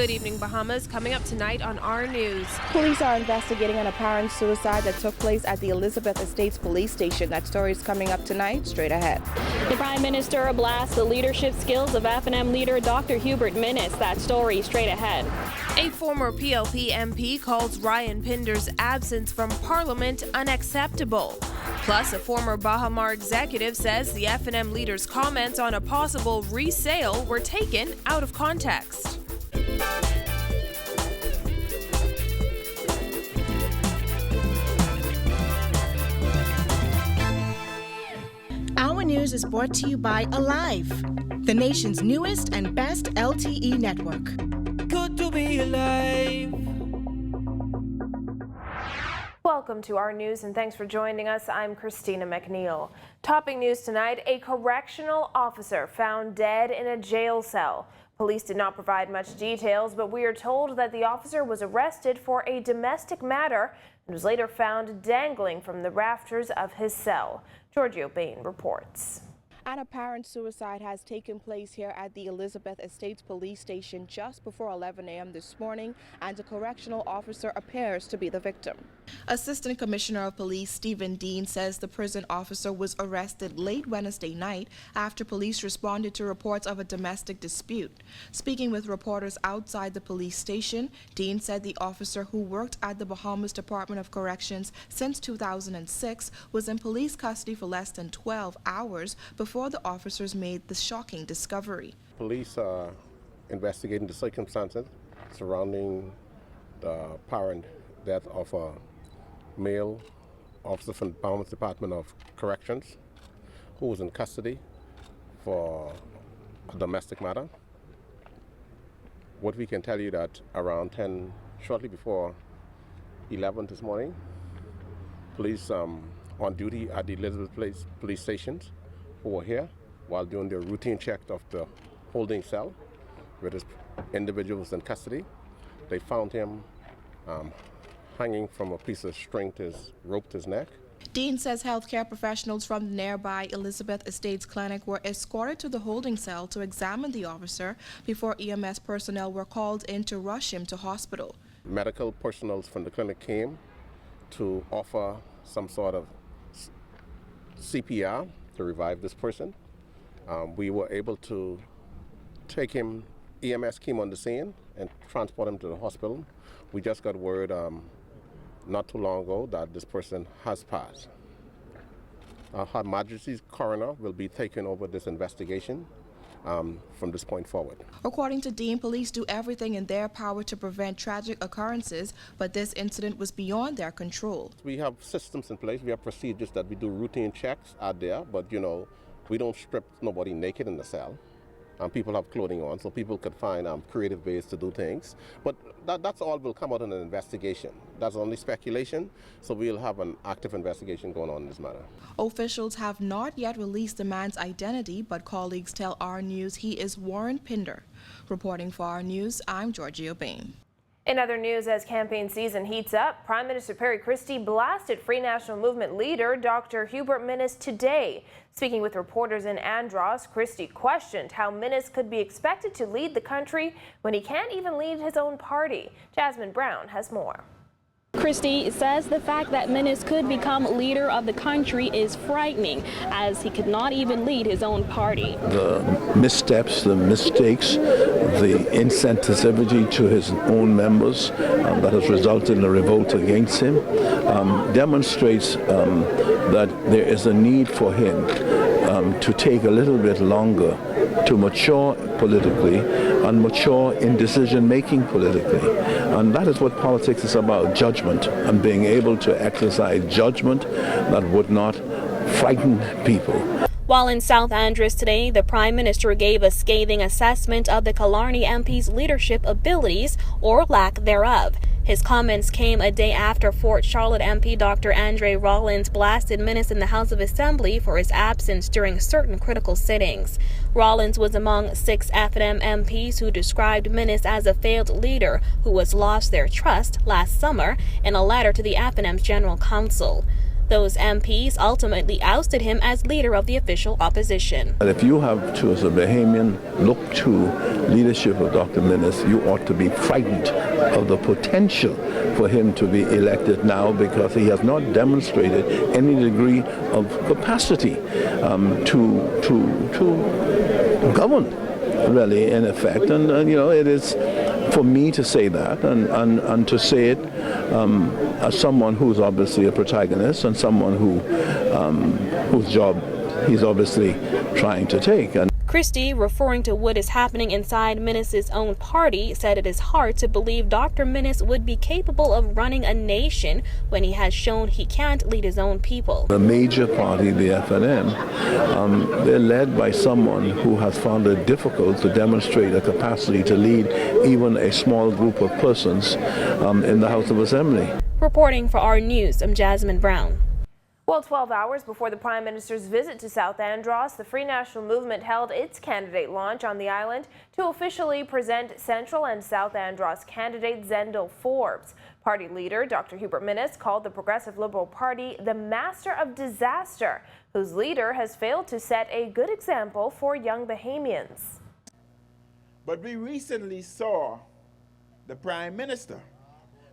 Good evening, Bahamas. Coming up tonight on our news. Police are investigating an apparent suicide that took place at the Elizabeth Estates police station. That story is coming up tonight, straight ahead. The Prime Minister blasts the leadership skills of F&M leader Dr. Hubert Minnis. That story straight ahead. A former PLP MP calls Ryan Pinder's absence from Parliament unacceptable. Plus, a former Bahamar executive says the F&M leader's comments on a possible resale were taken out of context. Our news is brought to you by Alive, the nation's newest and best LTE network. Good to be alive. Welcome to our news and thanks for joining us. I'm Christina McNeil. Topping news tonight, a correctional officer found dead in a jail cell. Police did not provide much details, but we are told that the officer was arrested for a domestic matter and was later found dangling from the rafters of his cell. Giorgio Bain reports. An apparent suicide has taken place here at the Elizabeth Estates police station just before 11 a.m. this morning, and a correctional officer appears to be the victim. Assistant Commissioner of Police Stephen Dean says the prison officer was arrested late Wednesday night after police responded to reports of a domestic dispute. Speaking with reporters outside the police station, Dean said the officer, who worked at the Bahamas Department of Corrections since 2006, was in police custody for less than 12 hours before the officers made the shocking discovery. Police are investigating the circumstances surrounding the apparent death of a male officer from the Bahamas Department of Corrections who was in custody for a domestic matter. What we can tell you that around 10, shortly before 11 this morning, police on duty at the Elizabeth police stations who were here while doing their routine check of the holding cell where this individual was in custody. They found him hanging from a piece of string to his rope to his neck. Dean says healthcare professionals from the nearby Elizabeth Estates Clinic were escorted to the holding cell to examine the officer before EMS personnel were called in to rush him to hospital. Medical personnel from the clinic came to offer some sort of CPR to revive this person. We were able to take him, EMS came on the scene and transport him to the hospital. We just got word not too long ago that this person has passed. Her Majesty's coroner will be taking over this investigation from this point forward. According to Dean, police do everything in their power to prevent tragic occurrences, but this incident was beyond their control. We have systems in place, we have procedures that we do routine checks out there, but we don't strip nobody naked in the cell. People have clothing on, so people could find creative ways to do things. But that's all will come out in an investigation. That's only speculation, so we'll have an active investigation going on in this matter. Officials have not yet released the man's identity, but colleagues tell our news he is Warren Pinder. Reporting for our news, I'm Giorgio Bain. In other news, as campaign season heats up, Prime Minister Christie blasted Free National Movement leader Dr. Hubert Minnis today. Speaking with reporters in Andros, Christie questioned how Minnis could be expected to lead the country when he can't even lead his own party. Jasmine Brown has more. Christie says the fact that Minnis could become leader of the country is frightening, as he could not even lead his own party. The missteps, the mistakes, the insensitivity to his own members that has resulted in a revolt against him demonstrates that there is a need for him to take a little bit longer to mature politically and mature in decision-making politically. And that is what politics is about, judgment, and being able to exercise judgment that would not frighten people. While in South Andros today, the Prime Minister gave a scathing assessment of the Killarney MP's leadership abilities or lack thereof. His comments came a day after Fort Charlotte MP Dr. Andre Rollins blasted Minnis in the House of Assembly for his absence during certain critical sittings. Rollins was among 6 F&M MPs who described Minnis as a failed leader who has lost their trust last summer in a letter to the F&M's General Counsel. Those MPs ultimately ousted him as leader of the official opposition. And if you have to, as a Bahamian, look to leadership of Dr. Minnis, you ought to be frightened of the potential for him to be elected now, because he has not demonstrated any degree of capacity to govern, really, in effect. And it is for me to say that, and to say it as someone who's obviously a protagonist and someone whose job he's obviously trying to take. And Christie, referring to what is happening inside Minnis' own party, said it is hard to believe Dr. Minnis would be capable of running a nation when he has shown he can't lead his own people. The major party, the FNM, they're led by someone who has found it difficult to demonstrate a capacity to lead even a small group of persons in the House of Assembly. Reporting for our news, I'm Jasmine Brown. Well, 12 hours before the Prime Minister's visit to South Andros, the Free National Movement held its candidate launch on the island to officially present Central and South Andros candidate Zendel Forbes. Party leader Dr. Hubert Minnis called the Progressive Liberal Party the master of disaster, whose leader has failed to set a good example for young Bahamians. But we recently saw the Prime Minister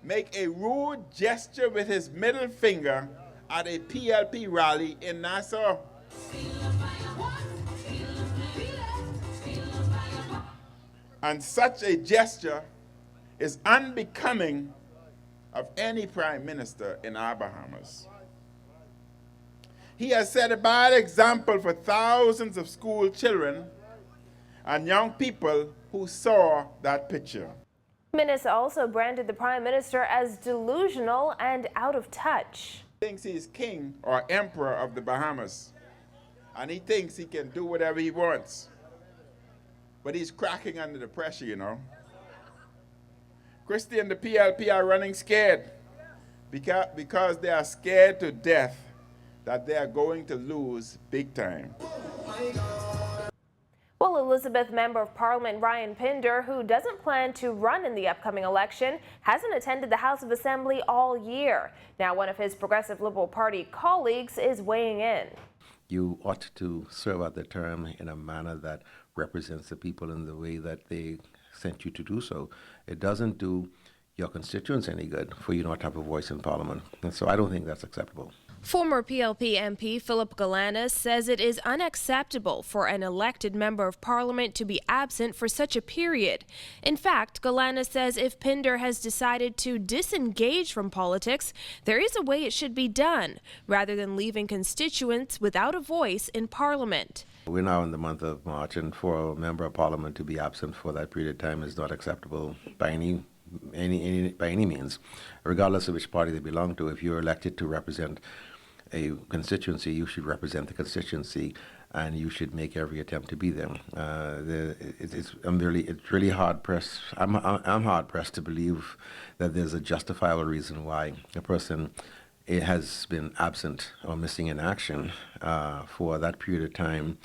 make a rude gesture with his middle finger at a PLP rally in Nassau. And such a gesture is unbecoming of any Prime Minister in our Bahamas. He has set a bad example for thousands of school children and young people who saw that picture. Minnis also branded the Prime Minister as delusional and out of touch. He thinks he's king or emperor of the Bahamas, and he thinks he can do whatever he wants. But he's cracking under the pressure, you know. Christie and the PLP are running scared because they are scared to death that they are going to lose big time. Well, Elizabeth Member of Parliament Ryan Pinder, who doesn't plan to run in the upcoming election, hasn't attended the House of Assembly all year. Now, one of his Progressive Liberal Party colleagues is weighing in. You ought to serve out the term in a manner that represents the people in the way that they sent you to do so. It doesn't do your constituents any good for you not to have a voice in Parliament. And so I don't think that's acceptable. Former PLP MP Philip Galanis says it is unacceptable for an elected member of Parliament to be absent for such a period. In fact, Galanis says if Pinder has decided to disengage from politics, there is a way it should be done, rather than leaving constituents without a voice in Parliament. We're now in the month of March, and for a member of Parliament to be absent for that period of time is not acceptable by any means, regardless of which party they belong to. If you're elected to represent a constituency, you should represent the constituency, and you should make every attempt to be there. It's really hard pressed. I'm hard pressed to believe that there's a justifiable reason why a person has been absent or missing in action for that period of time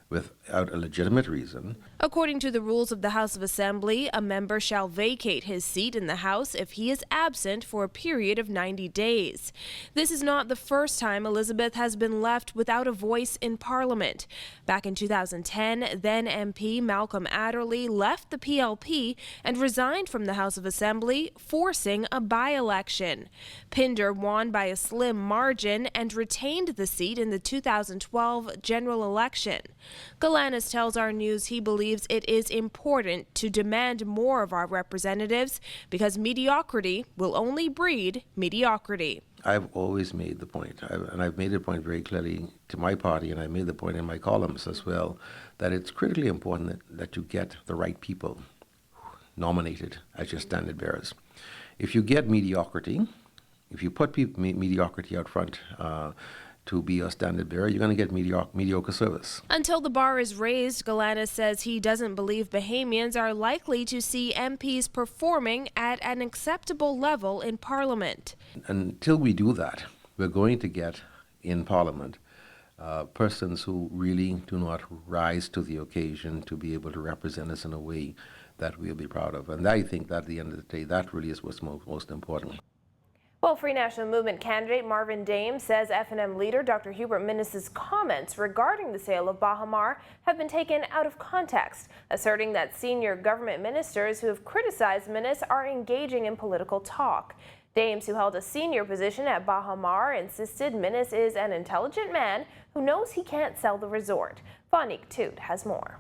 without a legitimate reason. According to the rules of the House of Assembly, a member shall vacate his seat in the House if he is absent for a period of 90 days. This is not the first time Elizabeth has been left without a voice in Parliament. Back in 2010, then MP Malcolm Adderley left the PLP and resigned from the House of Assembly, forcing a by-election. Pinder won by a slim margin and retained the seat in the 2012 general election. Galanis tells our news he believes it is important to demand more of our representatives because mediocrity will only breed mediocrity. I've always made the point, and I've made the point very clearly to my party, and I made the point in my columns as well, that it's critically important that you get the right people nominated as your standard bearers. If you get mediocrity, if you put mediocrity out front, to be a standard bearer, you're going to get mediocre service. Until the bar is raised, Galanis says he doesn't believe Bahamians are likely to see MPs performing at an acceptable level in Parliament. Until we do that, we're going to get in Parliament persons who really do not rise to the occasion to be able to represent us in a way that we'll be proud of. And I think that at the end of the day, that really is what's most important. Well, Free National Movement candidate Marvin Dame says F&M leader Dr. Hubert Minnis's comments regarding the sale of Baha Mar have been taken out of context, asserting that senior government ministers who have criticized Minnis are engaging in political talk. Dames, who held a senior position at Baha Mar, insisted Minnis is an intelligent man who knows he can't sell the resort. Vonique Toot has more.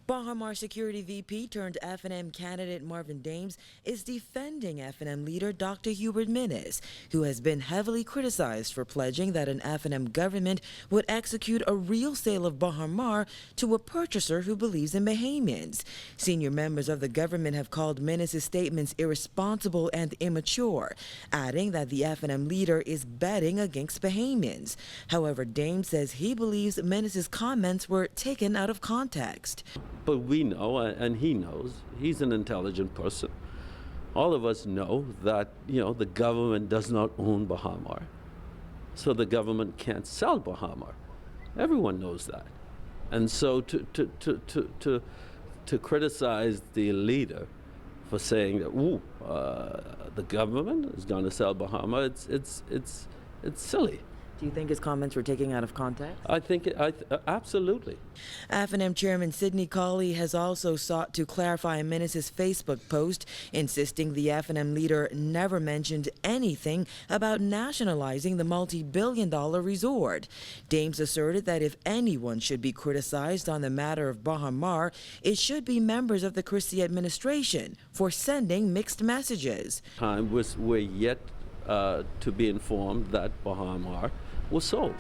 Baha Mar Security VP turned F&M candidate Marvin Dames is defending F&M leader Dr. Hubert Minnis, who has been heavily criticized for pledging that an F&M government would execute a real sale of Baha Mar to a purchaser who believes in Bahamians. Senior members of the government have called Minnis' statements irresponsible and immature, adding that the F&M leader is betting against Bahamians. However, Dames says he believes Minnis' comments were taken out of context. But we know, and he knows, he's an intelligent person. All of us know that, the government does not own Baha Mar. So the government can't sell Baha Mar. Everyone knows that. And so to criticize the leader for saying that, the government is going to sell Baha Mar, it's silly. Do you think his comments were taken out of context? I think absolutely. F&M Chairman Sidney Cawley has also sought to clarify Minnis' Facebook post, insisting the F&M leader never mentioned anything about nationalizing the multi-billion-dollar resort. Dames asserted that if anyone should be criticized on the matter of Baha Mar, it should be members of the Christie administration for sending mixed messages. We're yet to be informed that Baha Mar was sold.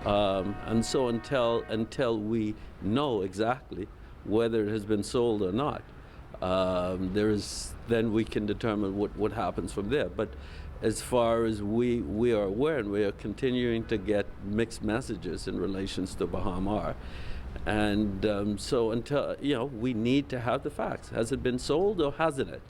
And so until we know exactly whether it has been sold or not, then we can determine what happens from there. But as far as we are aware, and we are continuing to get mixed messages in relations to Baha Mar. And so until, we need to have the facts. Has it been sold or hasn't it?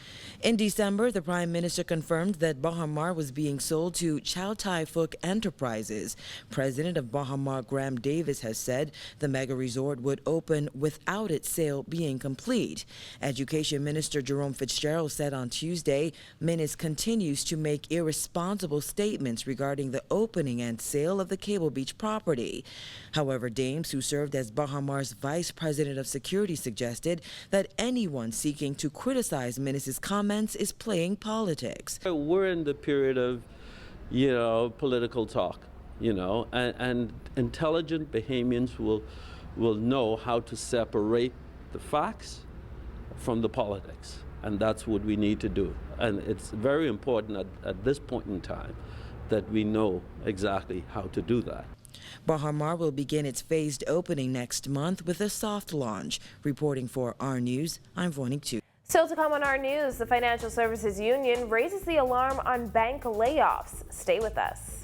In December, the Prime Minister confirmed that Baha Mar was being sold to Chow Tai Fook Enterprises. President of Baha Mar, Graham Davis, has said the mega resort would open without its sale being complete. Education Minister Jerome Fitzgerald said on Tuesday, Minnis continues to make irresponsible statements regarding the opening and sale of the Cable Beach property. However, Dames, who served as Baha Mar's Vice President of Security, suggested that anyone seeking to criticize Minnis' comments is playing politics. We're in the period of, political talk, and intelligent Bahamians will know how to separate the facts from the politics, and that's what we need to do. And it's very important at this point in time that we know exactly how to do that. Baha Mar will begin its phased opening next month with a soft launch. Reporting for our News, I'm Vonique Toot. Still to come on our news, the Financial Services Union raises the alarm on bank layoffs. Stay with us.